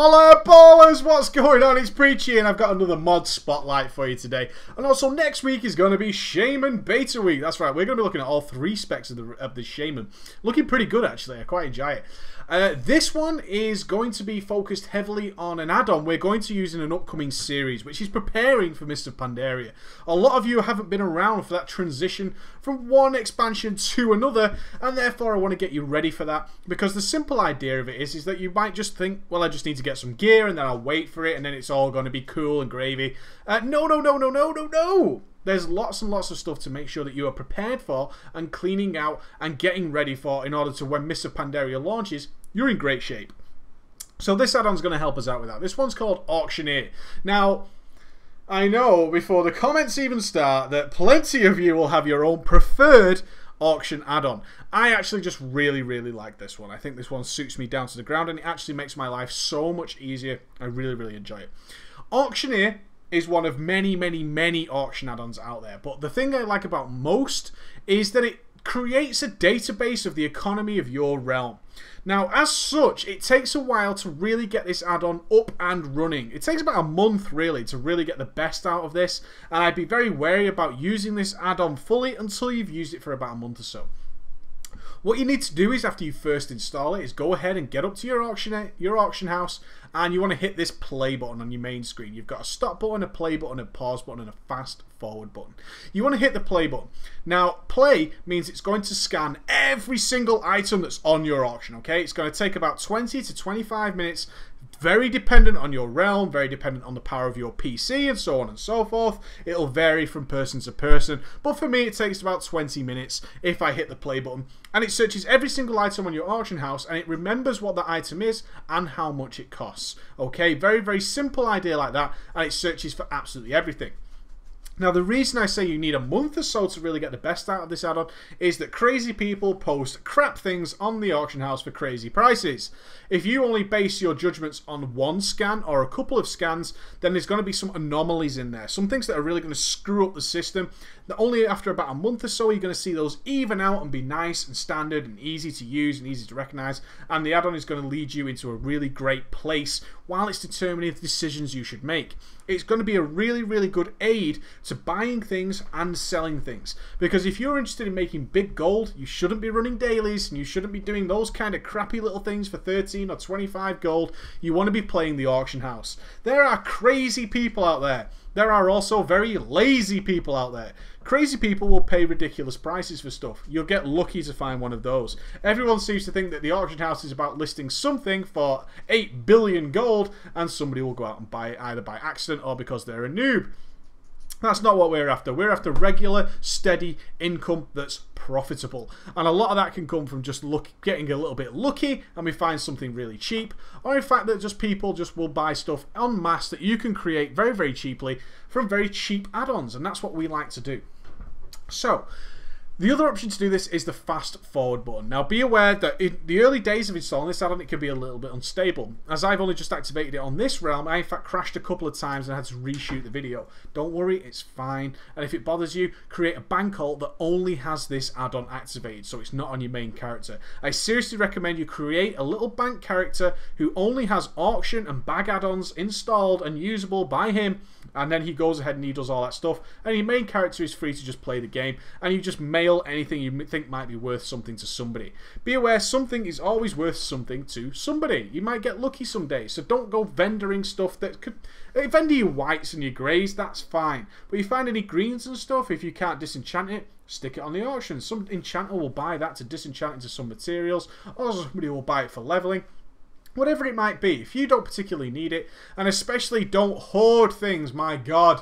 Holla ballers, what's going on? It's Preachy and I've got another mod spotlight for you today. And also next week is going to be Shaman Beta Week. That's right, we're going to be looking at all three specs of the Shaman. Looking pretty good actually, I quite enjoy it. This one is going to be focused heavily on an add-on we're going to use in an upcoming series, which is preparing for Mists of Pandaria. A lot of you haven't been around for that transition from one expansion to another, and therefore I want to get you ready for that, because the simple idea of it is that you might just think, well, I just need to get some gear and then I'll wait for it and then it's all going to be cool and gravy. No. There's lots and lots of stuff to make sure that you are prepared for and cleaning out and getting ready for, in order to, when Mists of Pandaria launches, you're in great shape. So this add-on is going to help us out with that. This one's called Auctioneer. Now, I know before the comments even start that plenty of you will have your own preferred auction add-on. I actually just really like this one. I think this one suits me down to the ground and it actually makes my life so much easier. I really enjoy it. Auctioneer is one of many auction add-ons out there, but the thing I like about most is that it creates a database of the economy of your realm. Now, as such, it takes a while to really get this add-on up and running. It takes about a month, really, to really get the best out of this, and I'd be very wary about using this add-on fully until you've used it for about a month or so. What you need to do is, after you first install it, is go ahead and get up to your auction house, and you want to hit this play button on your main screen. You've got a stop button, a play button, a pause button, and a fast forward button. You want to hit the play button. Now, play means it's going to scan every single item that's on your auction, okay? It's going to take about 20 to 25 minutes. Very dependent on your realm, very dependent on the power of your PC, and so on and so forth. It'll vary from person to person, but for me it takes about 20 minutes if I hit the play button, and it searches every single item on your auction house and it remembers what the item is and how much it costs. Okay, very simple idea like that, and it searches for absolutely everything. Now, the reason I say you need a month or so to really get the best out of this add-on is that crazy people post crap things on the auction house for crazy prices. If you only base your judgments on one scan or a couple of scans, then there's going to be some anomalies in there. Some things that are really going to screw up the system. That only after about a month or so you're going to see those even out and be nice and standard and easy to use and easy to recognize. And the add-on is going to lead you into a really great place while it's determining the decisions you should make. It's going to be a really good aid to buying things and selling things. Because if you're interested in making big gold, you shouldn't be running dailies and you shouldn't be doing those kind of crappy little things for 13 or 25 gold. You want to be playing the auction house. There are crazy people out there. There are also very lazy people out there. Crazy people will pay ridiculous prices for stuff. You'll get lucky to find one of those. Everyone seems to think that the auction house is about listing something for 8 billion gold, and somebody will go out and buy it either by accident or because they're a noob. That's not what we're after. We're after regular, steady income that's profitable. And a lot of that can come from just getting a little bit lucky and we find something really cheap. Or in fact that just people just will buy stuff en masse that you can create very cheaply from very cheap add-ons. And that's what we like to do. So, the other option to do this is the fast forward button. Now be aware that in the early days of installing this add-on it can be a little bit unstable. As I've only just activated it on this realm, I in fact crashed a couple of times and had to reshoot the video. Don't worry, it's fine. And if it bothers you, create a bank alt that only has this add-on activated, so it's not on your main character. I seriously recommend you create a little bank character who only has auction and bag add-ons installed and usable by him, and then he goes ahead and he does all that stuff, and your main character is free to just play the game, and you just mail anything you think might be worth something to somebody. Be aware, something is always worth something to somebody. You might get lucky someday, so don't go vendoring stuff that could... Vendor your whites and your greys, that's fine. But you find any greens and stuff, if you can't disenchant it, stick it on the auction. Some enchanter will buy that to disenchant into some materials, or somebody will buy it for leveling. Whatever it might be, if you don't particularly need it, and especially don't hoard things, my god,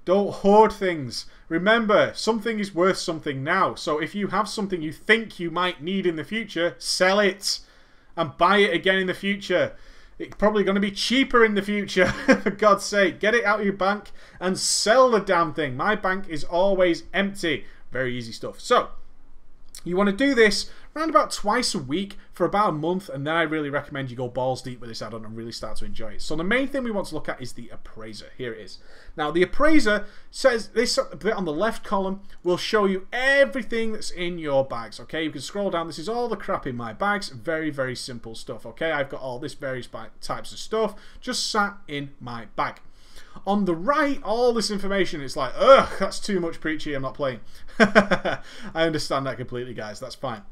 don't hoard things. Remember, something is worth something now, so if you have something you think you might need in the future, sell it and buy it again in the future. It's probably going to be cheaper in the future, for God's sake. Get it out of your bank and sell the damn thing. My bank is always empty. Very easy stuff. So, You want to do this around about twice a week for about a month, and then I really recommend you go balls deep with this add-on and really start to enjoy it. So the main thing we want to look at is the appraiser. Here it is. Now the appraiser says this bit on the left column will show you everything that's in your bags. Okay, you can scroll down. This is all the crap in my bags. Very, very simple stuff. Okay, I've got all this various types of stuff just sat in my bag. On the right, all this information, it's like, ugh, that's too much preachy, I'm not playing. I understand that completely, guys, that's fine.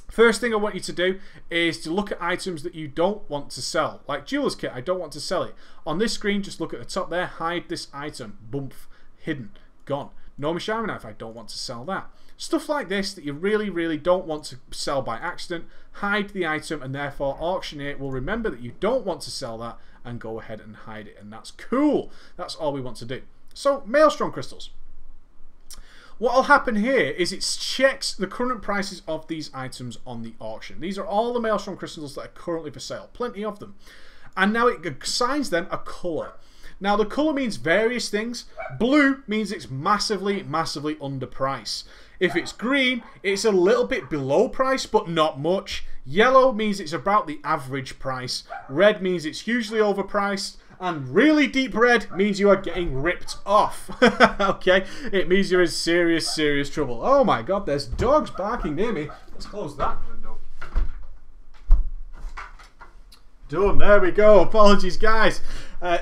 First thing I want you to do is to look at items that you don't want to sell. Like jeweler's kit, I don't want to sell it. On this screen, just look at the top there, hide this item, boom, hidden, gone. Norma Shining Knife, I don't want to sell that. Stuff like this that you really, really don't want to sell by accident, hide the item, and therefore Auctioneer will remember that you don't want to sell that and go ahead and hide it, and that's cool. That's all we want to do. So, Maelstrom crystals. What will happen here is it checks the current prices of these items on the auction. These are all the Maelstrom crystals that are currently for sale, plenty of them. And now it assigns them a colour. Now the colour means various things. Blue means it's massively, massively underpriced. If it's green, it's a little bit below price, but not much. Yellow means it's about the average price. Red means it's hugely overpriced. And really deep red means you are getting ripped off. Okay? It means you're in serious, serious trouble. Oh my god, there's dogs barking near me. Let's close that window. Done. There we go. Apologies, guys.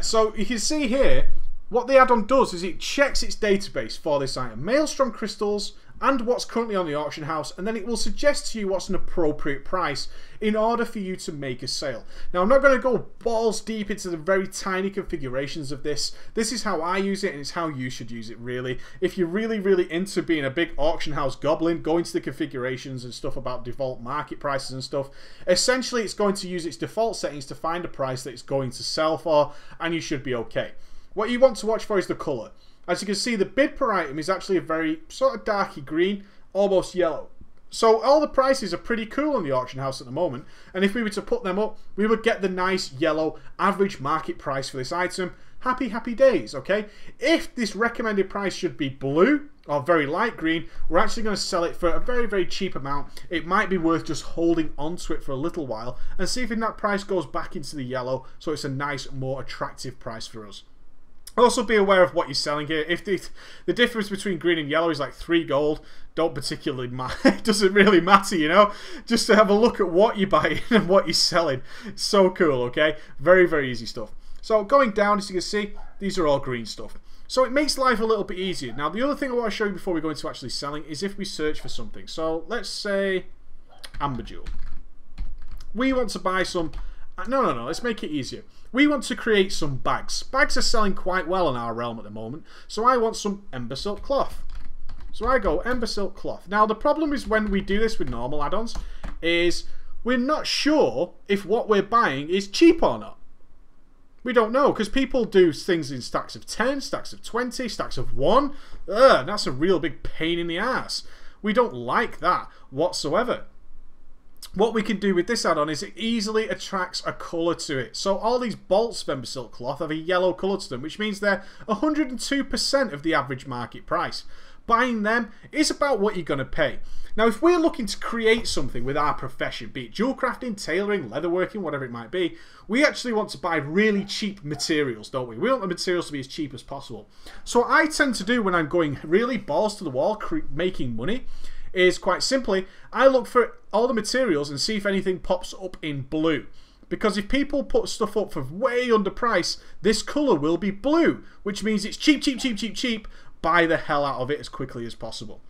So you can see here, what the add-on does is it checks its database for this item. Maelstrom crystals and what's currently on the auction house, and then it will suggest to you what's an appropriate price in order for you to make a sale. Now I'm not going to go balls deep into the very tiny configurations of this. This is how I use it, and it's how you should use it really. If you're really, really into being a big auction house goblin, go into the configurations and stuff about default market prices and stuff. Essentially it's going to use its default settings to find a price that it's going to sell for, and you should be okay. What you want to watch for is the colour. As you can see, the bid per item is actually a very sort of darky green, almost yellow. So all the prices are pretty cool on the auction house at the moment, and if we were to put them up, we would get the nice yellow average market price for this item. Happy, happy days, okay? If this recommended price should be blue or very light green, we're actually going to sell it for a very, very cheap amount. It might be worth just holding onto it for a little while and see if that price goes back into the yellow, so it's a nice, more attractive price for us. Also be aware of what you're selling here. If the difference between green and yellow is like 3 gold, don't particularly matter. It doesn't really matter, you know. Just to have a look at what you're buying and what you're selling. It's so cool, okay? Very, very easy stuff. So going down, as you can see, these are all green stuff. So it makes life a little bit easier. Now the other thing I want to show you before we go into actually selling is if we search for something. So let's say amber jewel. We want to buy some... No, let's make it easier. We want to create some bags. Bags are selling quite well in our realm at the moment, so I want some ember silk cloth. So I go ember silk cloth. Now the problem is when we do this with normal add-ons is we're not sure if what we're buying is cheap or not. We don't know, because people do things in stacks of 10, stacks of 20, stacks of 1. Ugh, that's a real big pain in the ass. We don't like that whatsoever. What we can do with this add-on is it easily attracts a colour to it. So all these bolts of ember silk cloth have a yellow colour to them, which means they're 102% of the average market price. Buying them is about what you're going to pay. Now if we're looking to create something with our profession, be it jewel crafting, tailoring, leatherworking, whatever it might be, we actually want to buy really cheap materials, don't we? We want the materials to be as cheap as possible. So what I tend to do when I'm going really balls to the wall making money is quite simply, I look for all the materials and see if anything pops up in blue. Because if people put stuff up for way under price, this colour will be blue, which means it's cheap, cheap, cheap, cheap, cheap. Buy the hell out of it as quickly as possible.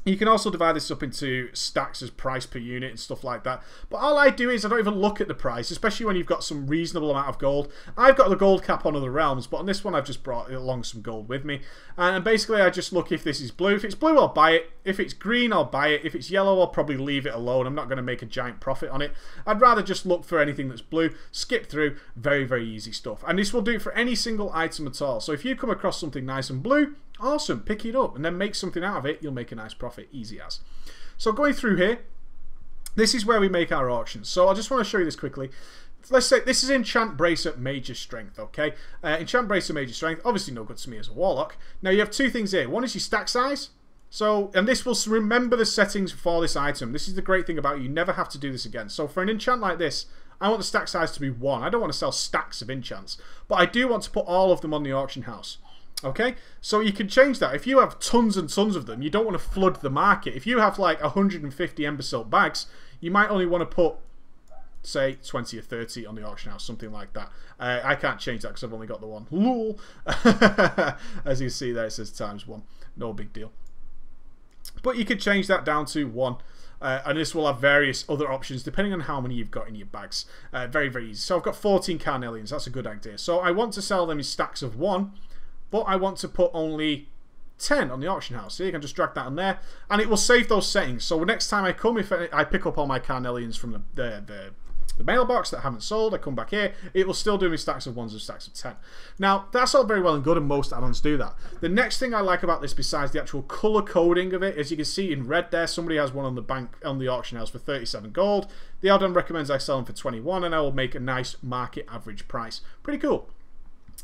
You can also divide this up into stacks as price per unit and stuff like that. But all I do is I don't even look at the price, especially when you've got some reasonable amount of gold. I've got the gold cap on other realms, but on this one I've just brought along some gold with me. And basically I just look if this is blue. If it's blue, I'll buy it. If it's green, I'll buy it. If it's yellow, I'll probably leave it alone. I'm not going to make a giant profit on it. I'd rather just look for anything that's blue, skip through. Very, very easy stuff. And this will do it for any single item at all. So if you come across something nice and blue, awesome, pick it up and then make something out of it. You'll make a nice profit, easy as. So going through here, this is where we make our auctions. So I just want to show you this quickly. Let's say this is Enchant Bracer Major Strength, okay? Enchant Bracer Major Strength, obviously no good to me as a warlock. Now you have two things here. One is your stack size, So, and this will remember the settings for this item. This is the great thing about it. You never have to do this again. So for an enchant like this, I want the stack size to be 1. I don't want to sell stacks of enchants, but I do want to put all of them on the auction house. Okay, so you can change that. If you have tons and tons of them, you don't want to flood the market. If you have like 150 Ember Silk bags, you might only want to put, say, 20 or 30 on the auction house, something like that. I can't change that because I've only got the one. Lol. As you see there, it says ×1. No big deal. But you could change that down to 1. And this will have various other options depending on how many you've got in your bags. Very, very easy. So I've got 14 carnelians. That's a good idea. So I want to sell them in stacks of 1. But I want to put only 10 on the auction house. So you can just drag that on there. And it will save those settings. So next time I come, if I pick up all my carnelians from the mailbox that I haven't sold, I come back here, it will still do me stacks of 1s and stacks of 10. Now, that's all very well and good, and most add-ons do that. The next thing I like about this, besides the actual colour coding of it, as you can see in red there, somebody has one on the auction house for 37 gold. The add-on recommends I sell them for 21, and I will make a nice market average price. Pretty cool.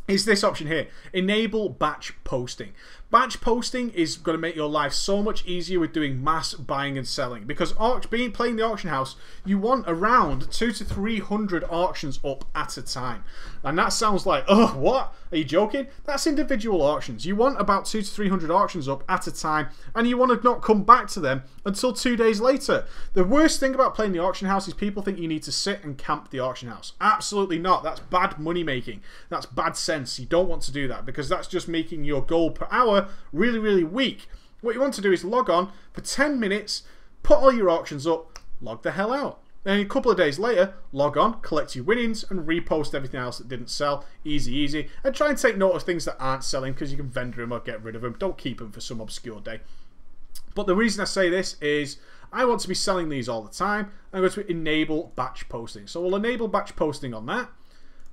Is this option here. Enable batch posting. Batch posting is going to make your life so much easier with doing mass buying and selling, because playing the auction house, you want around 200 to 300 auctions up at a time. And that sounds like, oh, what? Are you joking? That's individual auctions. You want about 200 to 300 auctions up at a time, and you want to not come back to them until 2 days later. The worst thing about playing the auction house is people think you need to sit and camp the auction house. Absolutely not. That's bad money making. That's bad sense. You don't want to do that, because that's just making your gold per hour really, really weak. What you want to do is log on for 10 minutes, put all your auctions up, log the hell out. Then a couple of days later, log on, collect your winnings, and repost everything else that didn't sell. Easy, easy. And try and take note of things that aren't selling, because you can vendor them or get rid of them. Don't keep them for some obscure day. But the reason I say this is I want to be selling these all the time. I'm going to enable batch posting. So we'll enable batch posting on that.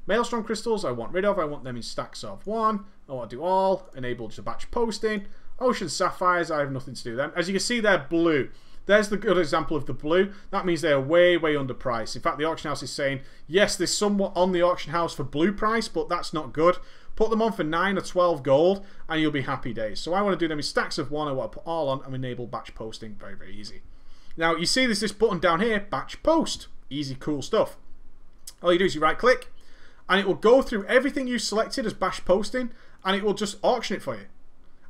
Maelstrom crystals I want rid of. I want them in stacks of 1. I want to do all. Enable just batch posting. Ocean sapphires, I have nothing to do with them. As you can see, they're blue. There's the good example of the blue. That means they are way, way underpriced. In fact, the auction house is saying, yes, there's somewhat on the auction house for blue price, but that's not good. Put them on for 9 or 12 gold, and you'll be happy days. So I want to do them in stacks of 1. I want to put all on and enable batch posting. Very, very easy. Now, you see there's this button down here, batch post. Easy, cool stuff. All you do is you right click, and it will go through everything you selected as batch posting, and it will just auction it for you.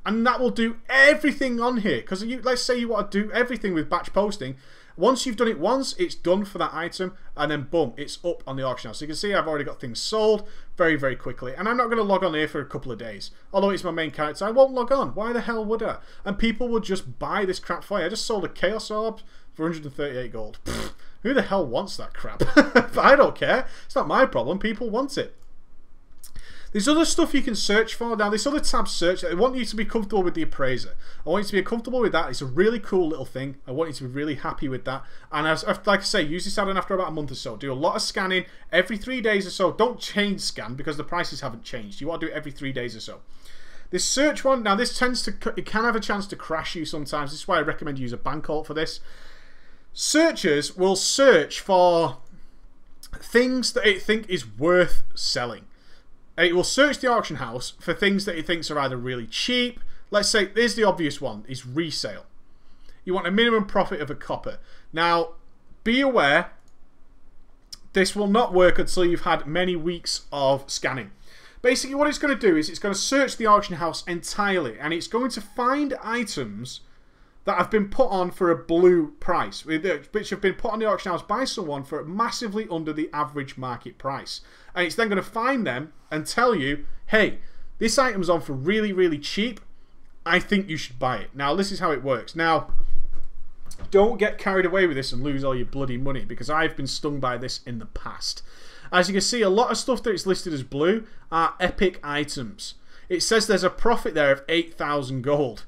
And that will do everything on here. Because let's say you want to do everything with batch posting. Once you've done it once, it's done for that item. And then boom, it's up on the auction house. So you can see I've already got things sold very, very quickly. And I'm not going to log on here for a couple of days. Although it's my main character, I won't log on. Why the hell would I? And people would just buy this crap for you. I just sold a Chaos Orb for 138 gold. Pfft, who the hell wants that crap? I don't care. It's not my problem. People want it. There's other stuff you can search for. Now, this other tab search, I want you to be comfortable with the appraiser. I want you to be comfortable with that. It's a really cool little thing. I want you to be really happy with that. And like I say, use this add-on after about a month or so. Do a lot of scanning every 3 days or so. Don't chain scan because the prices haven't changed. You want to do it every 3 days or so. This search one, now this it can have a chance to crash you sometimes. This is why I recommend you use a bank alt for this. Searchers will search for things that it think is worth selling. It will search the auction house for things that it thinks are either really cheap. Let's say, there's the obvious one, is resale. You want a minimum profit of a copper. Now, be aware, this will not work until you've had many weeks of scanning. Basically, what it's going to do is it's going to search the auction house entirely, and it's going to find items that have been put on for a blue price, which have been put on the auction house by someone for massively under the average market price. And it's then going to find them and tell you, hey, this item's on for really, really cheap. I think you should buy it. Now, this is how it works. Now, don't get carried away with this and lose all your bloody money, because I've been stung by this in the past. As you can see, a lot of stuff that is listed as blue are epic items. It says there's a profit there of 8,000 gold.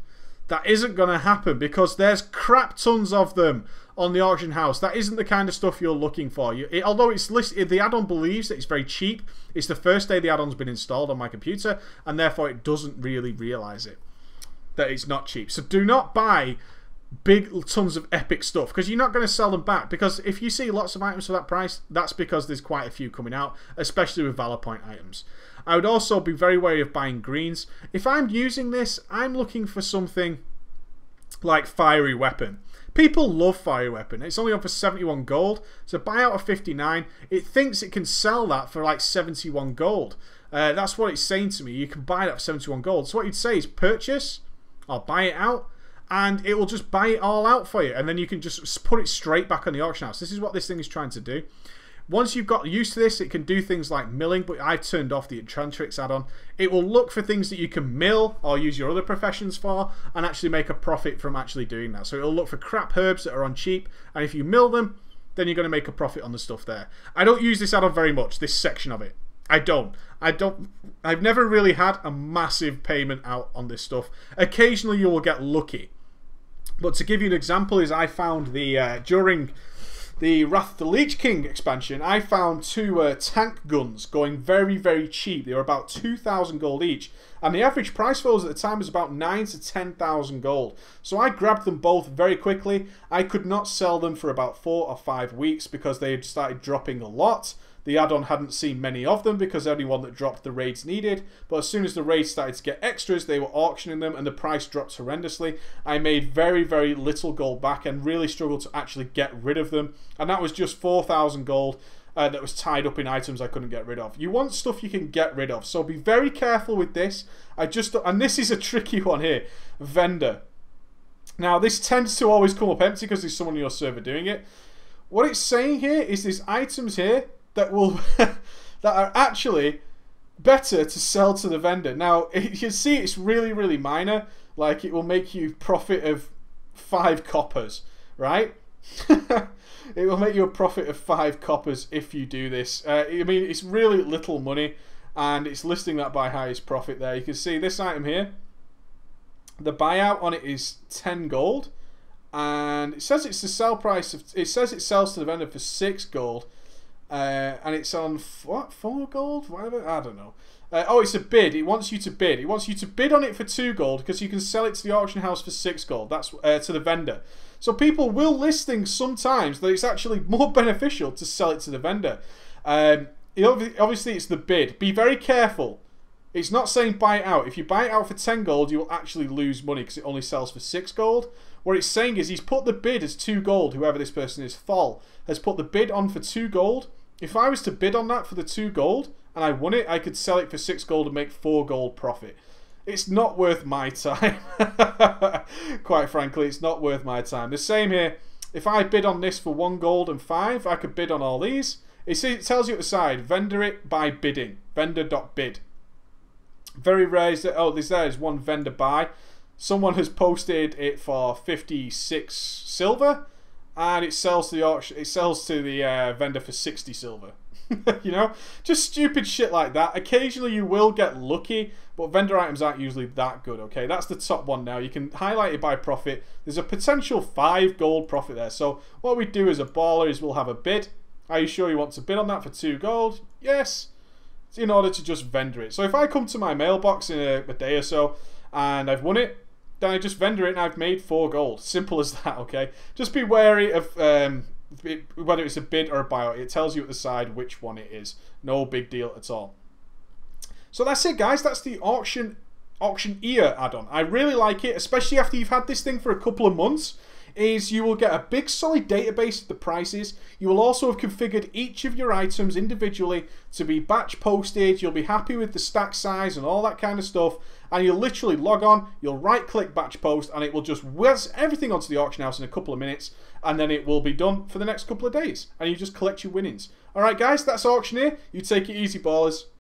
That isn't going to happen because there's crap tons of them on the auction house. That isn't the kind of stuff you're looking for. Although it's listed, the add-on believes that it's very cheap. It's the first day the add-on's been installed on my computer, and therefore it doesn't really realise it, that it's not cheap. So do not buy big tons of epic stuff, because you're not going to sell them back. Because if you see lots of items for that price, that's because there's quite a few coming out, especially with Valor Point items. I would also be very wary of buying greens. If I'm using this, I'm looking for something like fiery weapon. People love fiery weapon. It's only on for 71 gold. So buyout of 59. It thinks it can sell that for like 71 gold. That's what it's saying to me. You can buy that for 71 gold. So what you'd say is purchase or buy it out, and it will just buy it all out for you. And then you can just put it straight back on the auction house. This is what this thing is trying to do. Once you've got used to this, it can do things like milling, but I turned off the Enchantrix add-on. It will look for things that you can mill or use your other professions for and actually make a profit from actually doing that. So it'll look for crap herbs that are on cheap, and if you mill them, then you're going to make a profit on the stuff there. I don't use this add-on very much, this section of it. I've never really had a massive payment out on this stuff. Occasionally you will get lucky. But to give you an example is I found during the Wrath of the Lich King expansion, I found 2 tank guns going very, very cheap. They were about 2,000 gold each. And the average price for those at the time was about 9,000 to 10,000 gold. So I grabbed them both very quickly. I could not sell them for about 4 or 5 weeks because they had started dropping a lot. The add-on hadn't seen many of them because the only one that dropped the raids needed. But as soon as the raids started to get extras, they were auctioning them and the price dropped horrendously. I made very, very little gold back and really struggled to actually get rid of them. And that was just 4,000 gold that was tied up in items I couldn't get rid of. You want stuff you can get rid of. So be very careful with this. And this is a tricky one here. Vendor. Now this tends to always come up empty because there's someone on your server doing it. What it's saying here is there's items here that will that are actually better to sell to the vendor. Now you can see it's really, really minor. Like it will make you profit of 5 coppers, right? It will make you a profit of 5 coppers if you do this. I mean, it's really little money, and it's listing that by highest profit there. You can see this item here. The buyout on it is 10 gold, and it says it's the sell price of. It says it sells to the vendor for 6 gold. And it's on, what, 4 gold? Whatever? I don't know. Oh, it's a bid. It wants you to bid. It wants you to bid on it for 2 gold because you can sell it to the auction house for 6 gold. That's to the vendor. So people will list things sometimes that it's actually more beneficial to sell it to the vendor. Obviously, it's the bid. Be very careful. It's not saying buy it out. If you buy it out for 10 gold, you will actually lose money because it only sells for 6 gold. What it's saying is he's put the bid as 2 gold, whoever this person is, Thol, has put the bid on for 2 gold. If I was to bid on that for the 2 gold and I won it, I could sell it for 6 gold and make 4 gold profit. It's not worth my time. Quite frankly, it's not worth my time. The same here. If I bid on this for 1 gold and 5, I could bid on all these. It tells you at the side, vendor it by bidding. Vendor.bid. Very rare is that, oh, there's one vendor buy. Someone has posted it for 56 silver. And it sells to the auction. It sells to the vendor for 60 silver. You know, just stupid shit like that. Occasionally you will get lucky, but vendor items aren't usually that good. Okay, that's the top one now. You can highlight it by profit. There's a potential 5 gold profit there. So what we do as a baller is we'll have a bid. Are you sure you want to bid on that for 2 gold? Yes. In order to just vendor it. So if I come to my mailbox in a day or so and I've won it, then I just vendor it and I've made 4 gold. Simple as that, okay? Just be wary of whether it's a bid or a buyout. It tells you at the side which one it is. No big deal at all. So that's it, guys. That's the Auctioneer add-on. I really like it, especially after you've had this thing for a couple of months. You will get a big solid database of the prices. You will also have configured each of your items individually to be batch posted. You'll be happy with the stack size and all that kind of stuff. And you'll literally log on, you'll right click batch post, and it will just whiz everything onto the auction house in a couple of minutes, and then it will be done for the next couple of days. And you just collect your winnings. Alright guys, that's Auctioneer. You take it easy, ballers.